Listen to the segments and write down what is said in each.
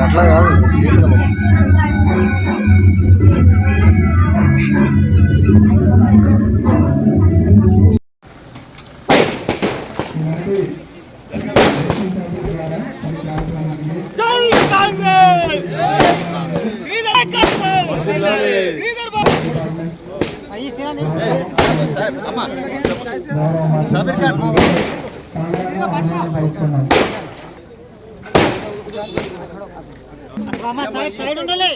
అట్లా కాదు జై కాంగ్రెస్ శ్రీధర్ కాంగ్రెస్ శ్రీధర్ బాబు అయ్యి సినాని సార్ అమ్మ సబీర్ ఖాన్ అమ్మ సైడ్ ఉండాలి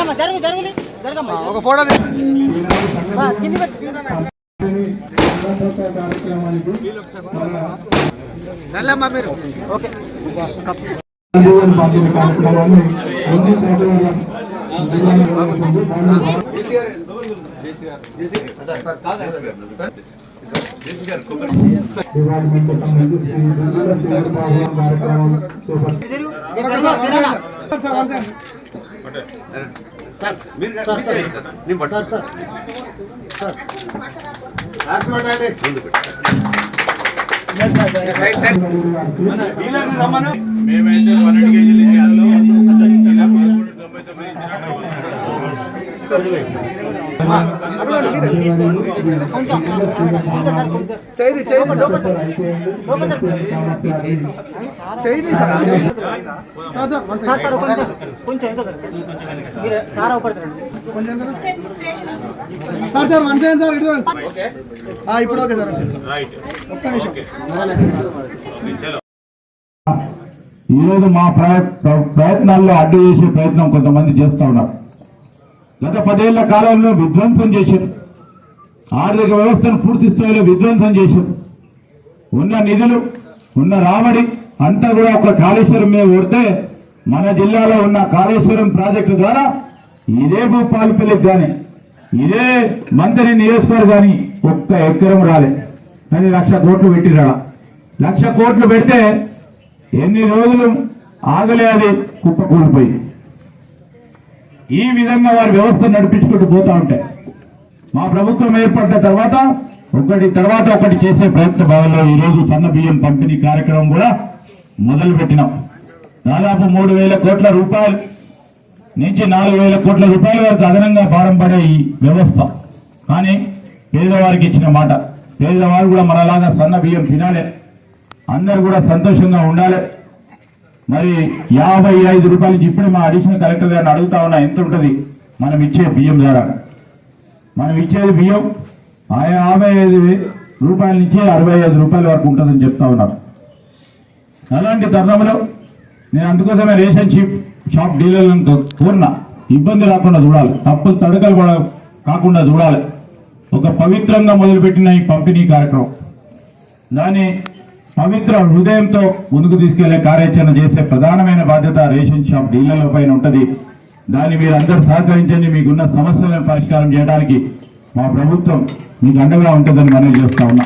అమ్మ జరగమ్మ ఒక ఫోటో కింది నల్లమ్మ మీరు ఓకే మేమైతే 12 కేజీలు ఇప్పుడు ఓకే సార్ ఒక్క నిమిషం ఈరోజు మా ప్రయత్నాల్లో అడ్డు చేసే ప్రయత్నం కొంతమంది చేస్తూ ఉన్నారు. గత 10 ఏళ్ల కాలంలో విధ్వంసం చేశారు. ఆర్థిక వ్యవస్థను పూర్తి స్థాయిలో విధ్వంసం చేశారు. ఉన్న నిధులు ఉన్న రాబడి అంతా కూడా ఒక కాళేశ్వరం మీద కొడితే మన జిల్లాలో ఉన్న కాళేశ్వరం ప్రాజెక్టు ద్వారా ఇదే భూపాలపల్లికి కానీ ఇదే మంత్రి నియోజకవర్గం కానీ ఒక్క ఎకరం రాలే. కానీ 1,00,000 కోట్లు పెట్టిరా. 1,00,000 కోట్లు పెడితే ఎన్ని రోజులు ఆగలే అది కుప్పకూలిపోయి. ఈ విధంగా వారి వ్యవస్థ నడిపించుకుంటూ పోతా ఉంటాయి. మా ప్రభుత్వం ఏర్పడ్డ తర్వాత ఒకటి తర్వాత ఒకటి చేసే ప్రయత్న భాగంలో ఈరోజు సన్న బియ్యం పంపిణీ కార్యక్రమం కూడా మొదలు పెట్టినాం. దాదాపు 3,000 కోట్ల రూపాయలు నుంచి 4,000 కోట్ల రూపాయల వరకు అదనంగా భారం పడే ఈ వ్యవస్థ. కానీ పేదవారికి ఇచ్చిన మాట, పేదవారు కూడా మనలాగా సన్న బియ్యం తినాలి, అందరు కూడా సంతోషంగా ఉండాలి. మరి 55 రూపాయల నుంచి ఇప్పుడే మా అడిషనల్ కలెక్టర్ గారిని అడుగుతా ఉన్నా, ఎంత ఉంటుంది మనం ఇచ్చే బియ్యం ద్వారా. మనం ఇచ్చేది బియ్యం 55 రూపాయల నుంచి 65 రూపాయల వరకు ఉంటుందని చెప్తా ఉన్నారు. అలాంటి తరుణంలో నేను అందుకోసమే రేషన్ షాప్ డీలర్లను కోరిన, ఇబ్బంది రాకుండా చూడాలి, తప్పులు తడకలు కూడా కాకుండా చూడాలి. ఒక పవిత్రంగా మొదలుపెట్టిన ఈ పంపిణీ కార్యక్రమం దాన్ని పవిత్ర హృదయంతో ముందుకు తీసుకెళ్లే కార్యాచరణ చేసే ప్రధానమైన బాధ్యత రేషన్ షాప్ డీలర్ల పైన ఉంటుంది. దాన్ని మీరు అందరూ సహకరించండి. మీకున్న సమస్యలను పరిష్కారం చేయడానికి మా ప్రభుత్వం మీకు అండగా ఉంటుందని మనవి చేస్తా ఉన్నా.